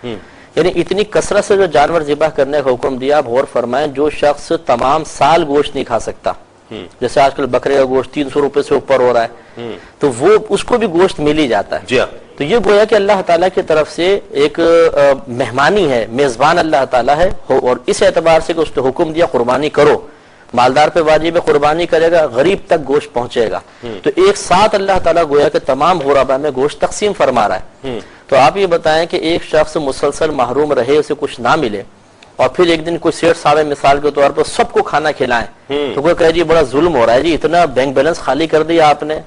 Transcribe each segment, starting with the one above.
یعنی اتنی کثرت سے جو جانور ذبح کرنے کا حکم دیا، آپ غور فرمائیں، جو شخص تمام سال گوشت نہیں کھا سکتا، جیسے آج کل بکرے کا گوشت 300 روپے سے اوپر ہو رہا ہے، تو وہ اس کو بھی گوشت مل ہی جاتا ہے. تو یہ گویا کہ اللہ تعالیٰ کی طرف سے ایک مہمانی ہے، میزبان اللہ تعالیٰ ہے، اور اس اعتبار سے کہ اس نے حکم دیا قربانی کرو، مالدار پہ واجب ہے، قربانی کرے گا، غریب تک گوشت پہنچے گا. تو ایک ساتھ اللہ تعالیٰ گویا کہ تمام غربا میں گوشت تقسیم فرما رہا ہے. تو آپ یہ بتائیں کہ ایک شخص مسلسل محروم رہے، اسے کچھ نہ ملے، اور پھر ایک دن کوئی سیٹھ صاحب مثال کے طور پر سب کو کھانا کھلائیں، تو کوئی کہے جی بڑا ظلم ہو رہا ہے، جی اتنا بینک بیلنس خالی کر دیا آپ نے.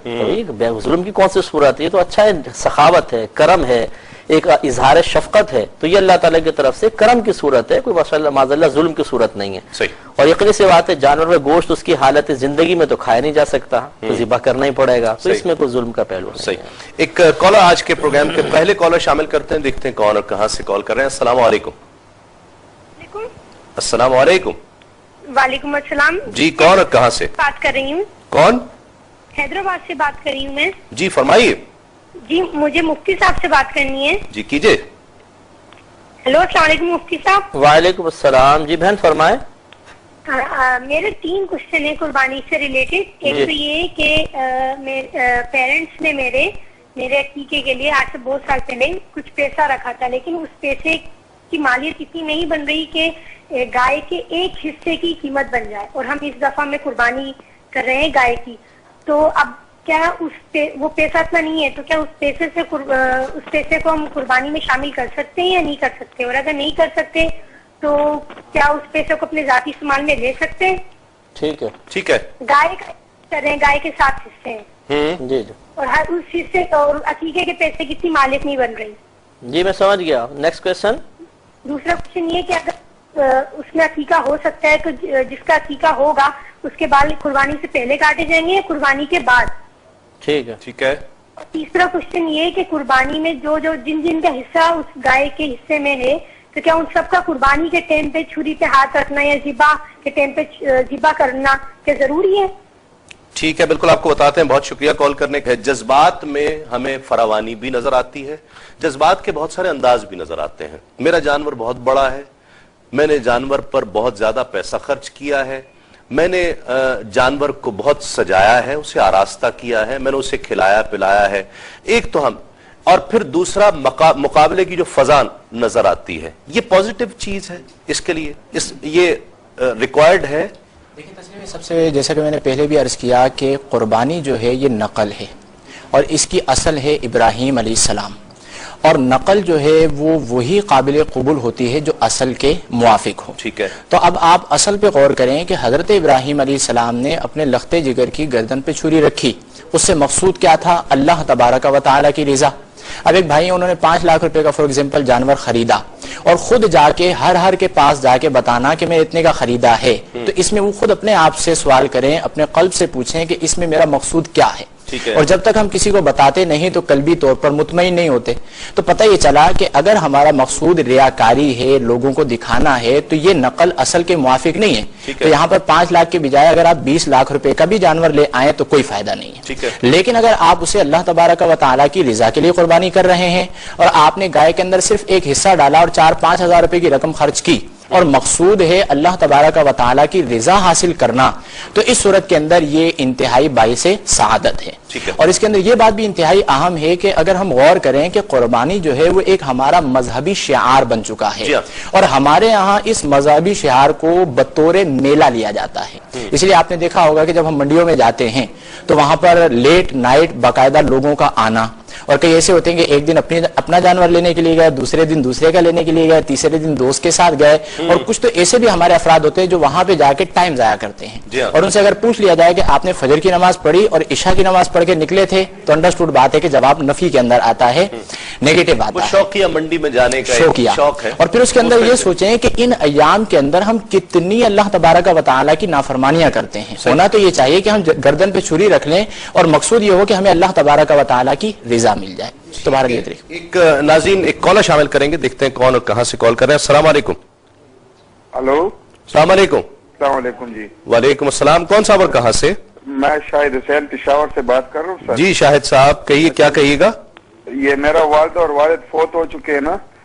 ظلم کی کون سی صورت ہے؟ یہ تو اچھا ہے، سخاوت ہے، کرم ہے، ایک اظہار شفقت ہے. تو یہ اللہ تعالیٰ کی طرف سے کرم کی صورت ہے، کوئی معاذ اللہ ظلم کی صورت نہیں ہے. اور یقینی سی بات ہے، جانور میں گوشت اس کی حالت زندگی میں تو کھایا نہیں جا سکتا، تو ذبح کرنا ہی پڑے گا. تو اس میں کوئی ظلم کا پہلو نہیں ہے. ایک کالر آج کے پروگرام کے پہلے کالر شامل کرتے ہیں، دیکھتے ہیں کون اور کہاں سے کال کر رہے ہیں. السلام علیکم. السلام علیکم. وعلیکم السلام. جی کون اور کہاں سے بات کر رہی ہوں؟ کون؟ حیدرآباد سے بات کر رہی ہوں میں. جی فرمائیے. جی مجھے مفتی صاحب سے بات کرنی ہے. جی کیجئے. ہیلو السلام علیکم مفتی صاحب. وعلیکم السلام. جی بہن فرمائیں. میرے 3 کوشچن ہیں قربانی سے ریلیٹڈ. ایک تو یہ کہ پیرنٹس نے میرے عقیقے کے لیے آج سے بہت سال پہلے کچھ پیسہ رکھا تھا، لیکن اس پیسے کی مالیت اتنی نہیں بن رہی کہ گائے کے ایک حصے کی قیمت بن جائے، اور ہم اس دفعہ میں قربانی کر رہے ہیں گائے کی. تو اب کیا وہ پیسہ اتنا نہیں ہے، تو کیا اس پیسے کو ہم قربانی میں شامل کر سکتے ہیں یا نہیں کر سکتے؟ اور اگر نہیں کر سکتے تو کیا اس پیسے کو اپنے ذاتی استعمال میں لے سکتے ہیں؟ ٹھیک ہے ٹھیک ہے. گائے کر رہے ہیں، گائے کے 7 حصے ہیں، جی جی، اور ہر اس حصے اور عقیقے کے پیسے کی اتنی مالیت نہیں بن رہی. جی میں سمجھ گیا. Next question. دوسرا کوشچن یہ کہ اگر اس میں عقیقہ ہو سکتا ہے تو جس کا عقیقہ ہوگا اس کے بال قربانی سے پہلے کاٹے جائیں گے یا قربانی کے بعد؟ ٹھیک ہے ٹھیک ہے. تیسرا کوشچن یہ کہ قربانی میں جن کا حصہ اس گائے کے حصے میں ہے، تو کیا ان سب کا قربانی کے ٹائم پہ چھری پہ ہاتھ رکھنا یا ذبح کے ٹائم پہ ذبح کرنا کیا ضروری ہے؟ ٹھیک ہے، بالکل آپ کو بتاتے ہیں. بہت شکریہ کال کرنے کا. جذبات میں ہمیں فراوانی بھی نظر آتی ہے، جذبات کے بہت سارے انداز بھی نظر آتے ہیں. میرا جانور بہت بڑا ہے، میں نے جانور پر بہت زیادہ پیسہ خرچ کیا ہے، میں نے جانور کو بہت سجایا ہے، اسے آراستہ کیا ہے، میں نے اسے کھلایا پلایا ہے. ایک تو ہم، اور پھر دوسرا مقابلے کی جو فضا نظر آتی ہے، یہ پازیٹیو چیز ہے. اس کے لیے یہ ریکوائرڈ ہے. دیکھیں تصویر سب سے، جیسا کہ میں نے پہلے بھی عرض کیا کہ قربانی جو ہے یہ نقل ہے، اور اس کی اصل ہے ابراہیم علیہ السلام، اور نقل جو ہے وہ وہی قابل قبول ہوتی ہے جو اصل کے موافق ہو. ٹھیک ہے. تو اب آپ اصل پہ غور کریں کہ حضرت ابراہیم علیہ السلام نے اپنے لختے جگر کی گردن پہ چھری رکھی، اس سے مقصود کیا تھا؟ اللہ تبارک و تعالیٰ کی رضا. اب ایک بھائی انہوں نے 5 لاکھ روپے کا فار ایگزامپل جانور خریدا، اور خود جا کے ہر کے پاس جا کے بتانا کہ میں اتنے کا خریدا ہے، تو اس میں وہ خود اپنے آپ سے سوال کریں، اپنے قلب سے پوچھیں کہ اس میں میرا مقصود کیا ہے. اور جب تک ہم کسی کو بتاتے نہیں تو قلبی طور پر مطمئن نہیں ہوتے. تو پتہ یہ چلا کہ اگر ہمارا مقصود ریاکاری ہے، لوگوں کو دکھانا ہے، تو یہ نقل اصل کے موافق نہیں ہے. تو یہاں پر 5 لاکھ کے بجائے اگر آپ 20 لاکھ روپے کا بھی جانور لے آئیں تو کوئی فائدہ نہیں ہے. لیکن اگر آپ اسے اللہ تبارک و تعالیٰ کی رضا کے لیے قربانی کر رہے ہیں، اور آپ نے گائے کے اندر صرف ایک حصہ ڈالا اور 4-5 ہزار روپے کی رقم خرچ کی، اور مقصود ہے اللہ تبارک و تعالیٰ کی رضا حاصل کرنا، تو اس صورت کے اندر یہ انتہائی باعث سعادت ہے. اور اس کے اندر یہ بات بھی انتہائی اہم ہے کہ اگر ہم غور کریں کہ قربانی جو ہے وہ ایک ہمارا مذہبی شعار بن چکا ہے، اور ہمارے یہاں اس مذہبی شعار کو بطور میلہ لیا جاتا ہے. اس لیے آپ نے دیکھا ہوگا کہ جب ہم منڈیوں میں جاتے ہیں تو وہاں پر لیٹ نائٹ باقاعدہ لوگوں کا آنا، اور کئی ایسے ہوتے ہیں کہ ایک دن اپنا جانور لینے کے لیے گئے، دوسرے دن دوسرے کا لینے کے لیے گئے، تیسرے دن دوست کے ساتھ گئے. اور کچھ تو ایسے بھی ہمارے افراد ہوتے ہیں جو وہاں پہ جا کے ٹائم ضائع کرتے ہیں، اور ان سے اگر پوچھ لیا جائے کہ آپ نے فجر کی نماز پڑھی اور عشاء کی نماز پڑھ کے نکلے تھے، تو انڈرسٹوڈ بات ہے کہ جواب نفی کے اندر آتا ہے، نیگیٹو بات ہے. شوقیہ منڈی میں جانے کا شوق ہے. اور پھر اس کے اندر یہ سوچیں کہ ان ایام کے اندر ہم کتنی اللہ تبارک و تعالیٰ کی نافرمانیاں کرتے ہیں. ہونا تو یہ چاہیے کہ ہم گردن پہ چھری رکھ لیں، اور مقصود یہ ہو کہ ہمیں اللہ تبارک و تعالیٰ کی رضا مل جائے. ایک ناظرین ایک کالر شامل کریں گے، دیکھتے ہیں کون اور کہاں سے کال کر رہے ہیں. السلام علیکم. ہلو السلام علیکم. السلام علیکم. جی وعلیکم السلام. کون صاحب اور کہاں سے؟ میں شاہد حسین پشاور سے بات کر رہا ہوں سر. جی شاہد صاحب کہیے، کیا کہیے گا؟ یہ میرا والد اور والد فوت ہو چکے ہیں نا،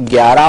11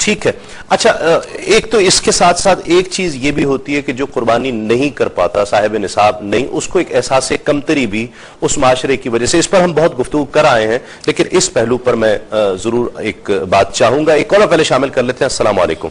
ٹھیک ہے. اچھا ایک تو اس کے ساتھ ساتھ ایک چیز یہ بھی ہوتی ہے کہ جو قربانی نہیں کر پاتا، صاحب نصاب نہیں، اس کو ایک احساس کمتری بھی اس معاشرے کی وجہ سے، اس پر ہم بہت گفتگو کر آئے ہیں، لیکن اس پہلو پر میں ضرور ایک بات چاہوں گا. ایک کالر پہلے شامل کر لیتے ہیں. السلام علیکم.